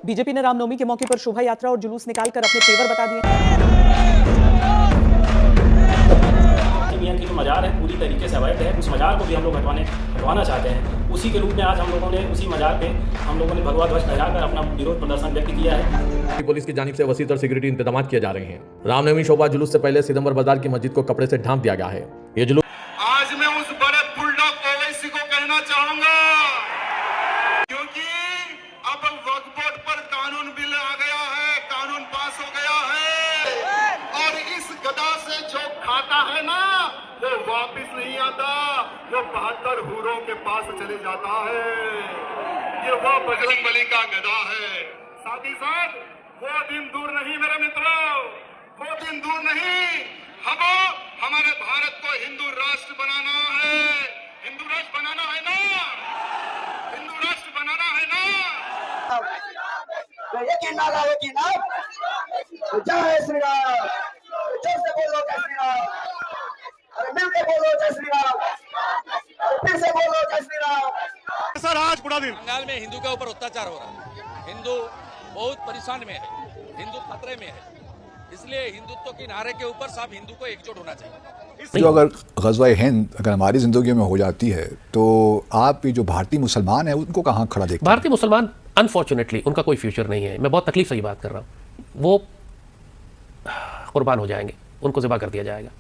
BJP ने रामनवमी के मौके पर शोभा यात्रा और जुलूस निकालकर अपने तेवर बता दिए। यहाँ की जो मजार है पूरी तरीके से अवैध है, उस मजार को भी हम लोग हटवाना चाहते हैं। उसी के रूप में आज हम लोगों ने उसी मजार पे हम लोगों ने भगवा ध्वज फहराकर अपना विरोध प्रदर्शन व्यक्त किया है। पुलिस की जानिब से वसी तर सिक्योरिटी इंतजाम किए जा रहे हैं। रामनवमी शोभा जुलूस से पहले सितंबर बाजार की मस्जिद को कपड़े से ढांप दिया गया है। ये जुलूस आज मैं उस बड़े बुलडॉग ओवैसी को कहना चाहूंगा, क्योंकि अब वक्फ बोर्ड पर कानून बिल आ गया है, कानून पास हो गया है, और इस गदा से जो खाता है ना वो वापिस नहीं आता, वो 72 हूरों के पास चले जाता है। ये वो बजरंगबली का गदा है। साथ ही साथ वो दिन दूर नहीं मेरे मित्रों, वो दिन दूर नहीं। हमारे भारत को हिंदू राष्ट्र बनाना है, हिंदू राष्ट्र बनाना है ना, हिंदू राष्ट्र बनाना है ना। जय श्री राम, जय से बोलो जय श्री राम, अरे मिलके बोलो जय श्री राम, फिर से बोलो जय श्री राम। सर आज पूरा दिन बंगाल में हिंदू के ऊपर अत्याचार हो रहा है, हिंदू बहुत परेशान में है, हिंदू खतरे में है, इसलिए हिंदुत्व के नारे के ऊपर सब हिंदू को एकजुट होना चाहिए। जो अगर ग़ज़वा-ए हिंद अगर हमारी ज़िंदगी में हो जाती है तो आप ये जो भारतीय मुसलमान हैं उनको कहाँ खड़ा देखते हैं? भारतीय मुसलमान अनफॉर्चुनेटली उनका कोई फ्यूचर नहीं है। मैं बहुत तकलीफ से ये बात कर रहा हूँ। वो कुर्बान हो जाएंगे, उनको ज़िबा कर दिया जाएगा।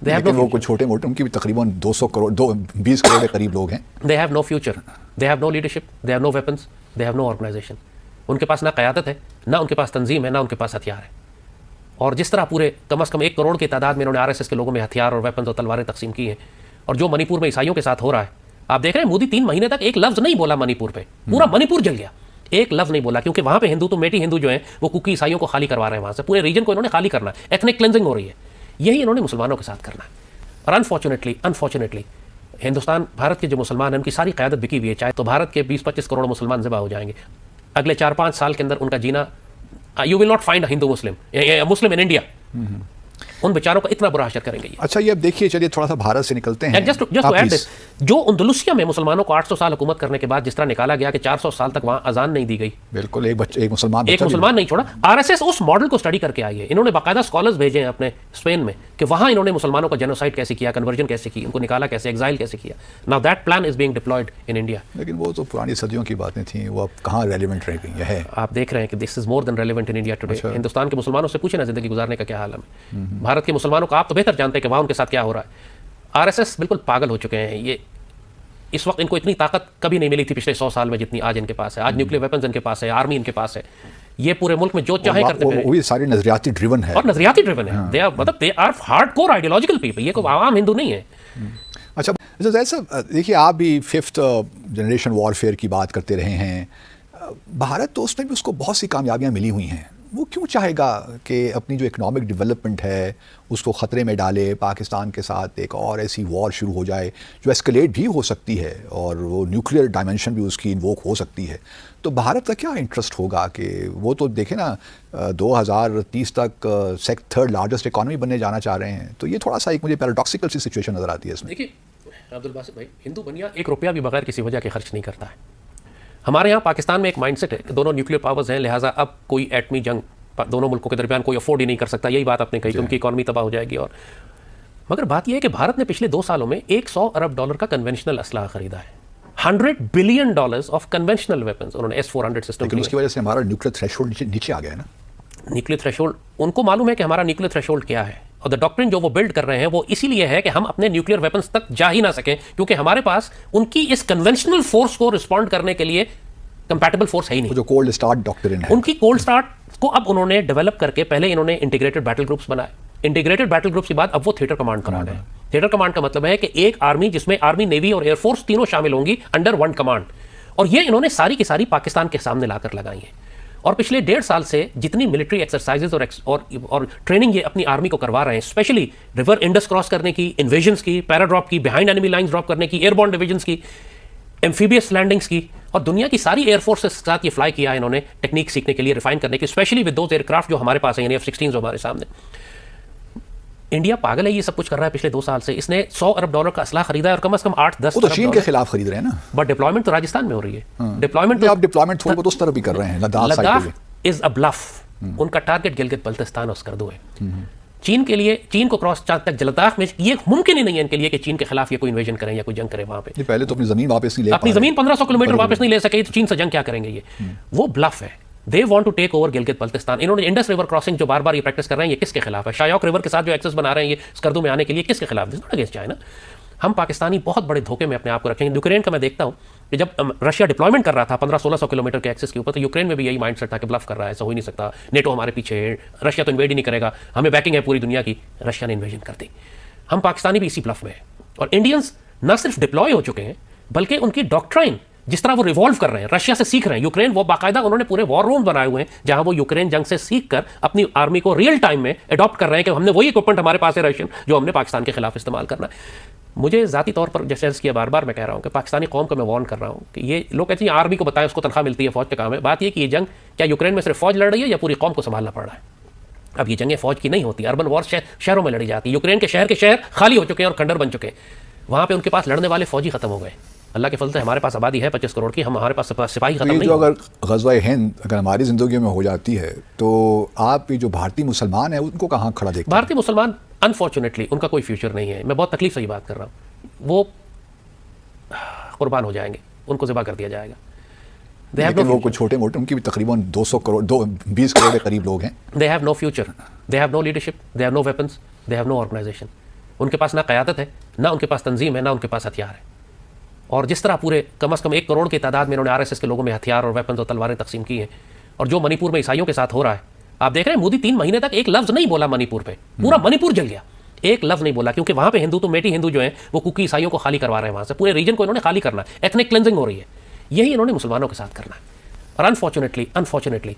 लेकिन वो कुछ छोटे मोटे, उनकी भी तकरीबन 200 करोड़ 20 करोड़ के करीब लोग हैं। They have no future, they have no leadership, they have no weapons, they have no organisation. उनके पास ना क़यादत है, ना उनके पास तंजीम है, ना उनके पास हथियार है। और जिस तरह पूरे कम से कम 1 करोड़ की तादाद में इन्होंने आरएसएस के लोगों में हथियार और वेपन्स और तलवारें तकसीम की हैं, और जो मणिपुर में ईसाइयों के साथ हो रहा है, आप देख रहे हैं मोदी 3 महीने तक एक लफ्ज़ नहीं बोला मणिपुर पे, पूरा मणिपुर जल गया, एक लफ्ज़ नहीं बोला, क्योंकि वहाँ पे हिंदू तो मेटी हिंदू जो है वो कुकी ईसाइयों को खाली करवा रहे हैं, वहाँ से पूरे रीजन को इन्होंने खाली करना है, एथनिक क्लेंजिंग हो रही है। यही इन्होंने मुसलमानों के साथ करना है। और अनफॉर्चुनेटली हिंदुस्तान, भारत के जो मुसलमान हैं उनकी सारी क़यादत बिकी हुई है। चाहे तो भारत के 20-25 करोड़ मुसलमान ज़िबा हो जाएंगे अगले 4-5 साल के अंदर। उनका जीना, you will not find a Hindu Muslim in India. उन बेचारों का इतना बुरा हशर करेंगे। अच्छा, ये अब देखिए, चलिए थोड़ा सा भारत से निकलते हैं। जस्ट टू ऐड दिस, जो अंदलुसिया में मुसलमानों को 800 साल हुकूमत करने के बाद जिस तरह निकाला गया कि 400 साल तक वहां अजान नहीं दी गई, बिल्कुल एक मुसलमान नहीं छोड़ा। आरएसएस उस मॉडल को स्टडी करके आई है। इन्होंने बाकायदा स्कॉलर्स भेजे हैं अपने स्पेन में कि वहां इन्होंने मुसलमानों का जेनोसाइड कैसे किया, कन्वर्जन कैसे की, उनको निकाला कैसे, एग्जाइल कैसे किया। Now that plan is being deployed in India. लेकिन वो तो पुरानी सदियों की बातें थी, वो अब कहाँ रेलिवेंट रह गई है? आप देख रहे हैं कि this is more than relevant in India today. Hindustan के मुसलमानों से पूछे ना जिंदगी गुजारने का क्या हाल है। भारत के मुसलमानों का आप तो बेहतर जानते हैं कि वहाँ उनके साथ क्या हो रहा है। आरएसएस बिल्कुल पागल हो चुके हैं। ये इस वक्त इनको इतनी ताकत कभी नहीं मिली थी पिछले 100 साल में जितनी आज इनके पास है। आज न्यूक्लियर वेपन्स इनके पास है, आर्मी इनके पास है, ये पूरे मुल्क में जो चाहे करते हैं। वो सारी नजरियाती ड्रिवन है, और नजरियाती ड्रिवन है। They are hardcore ideological people. ये कोई आवाम हिंदू नहीं है। अच्छा, जैसा देखिए, आप भी 5th जनरेशन वॉरफेयर की बात करते रहे हैं। भारत तो उसमें भी उसको बहुत सी कामयाबियाँ मिली हुई हैं। वो क्यों चाहेगा कि अपनी जो इकोनॉमिक डेवलपमेंट है उसको ख़तरे में डाले, पाकिस्तान के साथ एक और ऐसी वॉर शुरू हो जाए जो एस्केलेट भी हो सकती है और वो न्यूक्लियर डायमेंशन भी उसकी इन्वोक हो सकती है? तो भारत का क्या इंटरेस्ट होगा कि वो तो देखें ना, 2030 तक 3rd लार्जेस्ट इकॉनमी बनने जाना चाह रहे हैं। तो ये थोड़ा सा एक मुझे पैराडॉक्सिकल सी सिचुएशन नज़र आती है इसमें। देखिए अब्दुल बासित भाई, हिंदू बनिया 1 रुपया भी बगैर किसी वजह के खर्च नहीं करता है। हमारे यहाँ पाकिस्तान में एक माइंडसेट है कि दोनों न्यूक्लियर पावर्स हैं, लिहाजा अब कोई एटमी जंग दोनों मुल्कों के दरमियान कोई अफोर्ड ही नहीं कर सकता। यही बात आपने कही कि उनकी इकॉनमी तबाह हो जाएगी। और मगर बात यह है कि भारत ने पिछले 2 सालों में $100 अरब का कन्वेंशनल असलाह खरीदा है। $100 बिलियन ऑफ कन्वेंशनल वेपन्स उन्होंने S-400 सिस्टम। लेकिन उसकी वजह से हमारा न्यूक्लियर थ्रेशोल्ड नीचे आ गया है ना। न्यूक्लियर थ्रेशोल्ड, उनको मालूम है कि हमारा न्यूक्लियर थ्रेशोल्ड क्या है, और द डॉक्ट्रिन जो वो बिल्ड कर रहे हैं वो इसीलिए है कि हम अपने न्यूक्लियर वेपन्स तक जा ही ना सकें, क्योंकि हमारे पास उनकी इस कन्वेंशनल फोर्स को रिस्पॉन्ड करने के लिए कंपैटिबल फोर्स है ही नहीं। जो कोल्ड स्टार्ट डॉक्ट्रिन है, उनकी कोल्ड स्टार्ट को अब उन्होंने डेवलप करके पहले इन्होंने इंटीग्रेटेड बैटल ग्रुप्स बनाए। इंटीग्रेटेड बैटल ग्रुप्स के बाद अब वो थिएटर कमांड करा रहे हैं। थिएटर कमांड का मतलब है कि एक आर्मी जिसमें आर्मी, नेवी और एयरफोर्स तीनों शामिल होंगी अंडर वन कमांड, और ये इन्होंने सारी की सारी पाकिस्तान के सामने लाकर लगाई है। और पिछले 1.5 साल से जितनी मिलिट्री एक्सरसाइजेज और ट्रेनिंग ये अपनी आर्मी को करवा रहे हैं, स्पेशली रिवर इंडस क्रॉस करने की, इन्वेजन्स की, पैराड्रॉप की, बिहाइंड एनिमी लाइंस ड्रॉप करने की, एयरबॉर्न डिविजन्स की, एम्फीबियस लैंडिंग्स की, और दुनिया की सारी एयरफोर्स के साथ ये फ्लाई किया है इन्होंने टेक्निक सीखने के लिए, रिफाइन करने की, स्पेशली विद दोज एयरक्राफ्ट जो हमारे पास है, यानी F-16 जो हमारे सामने। इंडिया पागल है, ये सब कुछ कर रहा है पिछले 2 साल से। इसने $100 अरब का असला खरीदा है और कम से कम 8-10 वो तो चीन के खिलाफ खरीद रहे हैं ना। बट डिप्लॉयमेंट तो राजस्थान में हो रही है। डिप्लॉयमेंट आप डिप्लॉयमेंट थोड़ी बहुत उस तरफ भी कर रहे हैं, लद्दाख इज अ ब्लफ। उनका टारगेट गिलगित बल्तिस्तान और स्कर्दू है। चीन के लिए, चीन को क्रॉस तक लद्दाख में ये मुमकिन ही नहीं है इनके लिए कि चीन के खिलाफ ये कोई इन्वेजन करें या कोई जंग करें वहां पे। पहले तो अपनी जमीन वापस नहीं ले, अपनी जमीन 1500 किलोमीटर वापस नहीं ले सके तो चीन से जंग क्या करेंगे ये? वो ब्लफ है। They want to take over Gilgit Baltistan. इन्होंने इंडस रिवर क्रॉसिंग जो बार बार ये प्रैक्टिस कर रहे हैं, ये किसके खिलाफ है? शायोक रिवर के साथ जो एक्सेस बना रहे हैं ये स्कर्दू में आने के लिए, किसके खिलाफ? This not against China. हम पाकिस्तानी बहुत बड़े धोखे में अपने आप को रखेंगे। यूक्रेन का मैं देखता हूं कि जब रशिया डिप्लॉयमेंट कर रहा था 1500-1600 किलोमीटर के एक्सेस के ऊपर, तो यूक्रेन में भी यही माइंडसेट था कि ब्लफ कर रहा है, ऐसा हो ही नहीं सकता, नेटो हमारे पीछे है, रशिया तो इन्वेड ही नहीं करेगा, हमें बैकिंग है पूरी दुनिया की, रशिया ने इन्वेजन कर दी। हम पाकिस्तानी भी इसी ब्लफ में है। और इंडियंस न सिर्फ डिप्लॉय हो चुके हैं बल्कि उनकी डॉक्ट्राइन जिस तरह वो रिवॉल्व कर रहे हैं, रशिया से सीख रहे हैं। यूक्रेन वो बाकायदा उन्होंने पूरे वॉर रूम बनाए हुए हैं जहां वो यूक्रेन जंग से सीख कर अपनी आर्मी को रियल टाइम में अडॉप्ट कर रहे हैं कि हमने वही इक्विपमेंट हमारे पास है रशियन जो हमने पाकिस्तान के खिलाफ इस्तेमाल करना है। मुझे ज़ाती तौर पर जैसे किया बार बार मैं कह रहा हूँ कि पाकिस्तानी कौम को मैं वार्न कर रहा हूँ कि ये लोग कहते हैं आर्मी को बताएं, उसको तनख्वाह मिलती है, फौज का काम है। बात ये कि ये जंग क्या यूक्रेन में सिर्फ फौज लड़ रही है या पूरी कौम को संभालना पड़ रहा है? अब ये जंगें फौज की नहीं होती, अर्बन वॉर शहरों में लड़ी जाती है। यूक्रेन के शहर खाली हो चुके हैं और खंडर बन चुके हैं। वहाँ पे उनके पास लड़ने वाले फौजी खत्म हो गए। अल्लाह के फल से हमारे पास आबादी है 25 करोड़ की, हमारे पास सिपाही खत्म नहीं। अगर ग़ज़वा-ए हिंद अगर हमारी ज़िंदगी में हो जाती है तो आप ये जो भारतीय मुसलमान है उनको कहाँ खड़ा देखते हैं? भारतीय मुसलमान अनफॉर्चुनेटली उनका कोई फ्यूचर नहीं है। मैं बहुत तकलीफ से ये बात कर रहा हूँ। वो कुर्बान हो जाएंगे, उनको ज़िबा कर दिया जाएगा। लेकिन वो कुछ छोटे मोटे, उनकी भी तकरीबन 200 करोड़ 20 करोड़ के करीब लोग हैं। They have no future, they have no leadership, they have no weapons, they have no organisation. उनके पास ना क़यादत है, ना उनके पास तंजीम है, ना उनके पास हथियार है। और जिस तरह पूरे कम से कम 1 करोड़ की तादाद में इन्होंने आरएसएस के लोगों में हथियार और वेपन्स और तलवारें तकसीम की हैं, और जो मणिपुर में ईसाइयों के साथ हो रहा है, आप देख रहे हैं मोदी 3 महीने तक एक लफ्ज़ नहीं बोला मणिपुर पे, पूरा मणिपुर जल गया, एक लफ्ज़ नहीं बोला, क्योंकि वहाँ पे हिंदू तो मेटी हिंदू जो है वो कुकी ईसाइयों को खाली करवा रहे हैं वहाँ से। पूरे रीजन को इन्होंने खाली करना है, एथनिक क्लेंजिंग हो रही है। यही इन्होंने मुसलमानों के साथ करना है। और अनफॉर्चुनेटली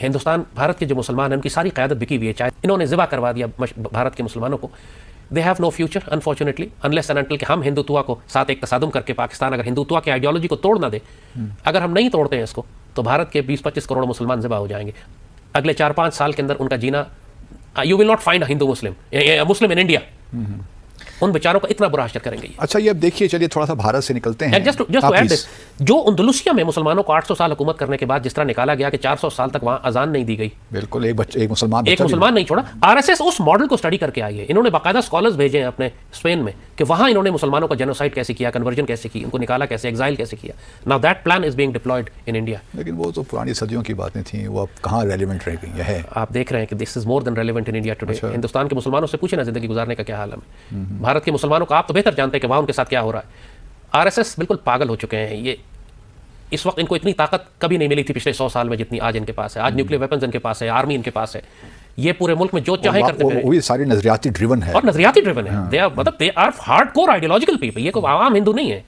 हिंदुस्तान, भारत के जो मुसलमान हैं उनकी सारी क़यादत बिकी हुई है। चाहे इन्होंने ज़िबा करवा दिया भारत के मुसलमानों को। They have no future unfortunately unless and until कि हम हिंदुत्व को साथ एक तसादुम करके पाकिस्तान अगर हिंदुत्व की आइडियोलॉजी को तोड़ ना दे, अगर हम नहीं तोड़ते हैं इसको, तो भारत के 20-25 करोड़ मुसलमान ज़िबा हो जाएंगे। अगले 4-5 साल के अंदर उनका जीना, you will not find a Hindu Muslim in India. उन बेचारों का इतना बुरा हाशर करेंगे। अच्छा, ये अब देखिए, चलिए थोड़ा सा भारत से निकलते हैं। जस्ट टू ऐड दिस, जो अंदलुसिया में मुसलमानों को 800 साल हुकूमत करने के बाद जिस तरह निकाला गया कि 400 साल तक वहां अजान नहीं दी गई, बिल्कुल एक मुसलमान नहीं छोड़ा। आरएसएस उस मॉडल को स्टडी करके आई है। इन्होंने बाकायदा स्कॉलर्स भेजे हैं अपने स्पेन में कि वहां इन्होंने मुसलमानों का जेनोसाइड कैसे किया, कन्वर्जन कैसे की, उनको निकाला कैसे, एग्जाइल कैसे किया। Now that plan is being deployed in India. लेकिन वो तो पुरानी सदियों की बातें थी, वो अब कहाँ रेलिवेंट रह गई है? आप देख रहे हैं कि this is more than relevant in India today. Hindustan के मुसलमानों से पूछे ना जिंदगी गुजारने का क्या हाल है। भारत के मुसलमानों का आप तो बेहतर जानते हैं कि वहाँ उनके साथ क्या हो रहा है। आरएसएस बिल्कुल पागल हो चुके हैं। ये इस वक्त इनको इतनी ताकत कभी नहीं मिली थी पिछले 100 साल में जितनी आज इनके पास है। आज न्यूक्लियर वेपन्स इनके पास है, आर्मी इनके पास है, ये पूरे मुल्क में जो चाहे करते हैं। वो सारी नजरियाती ड्रिवन है, और नजरियाती ड्रिवन है। They are hardcore ideological people. ये कोई आवाम हिंदू नहीं है।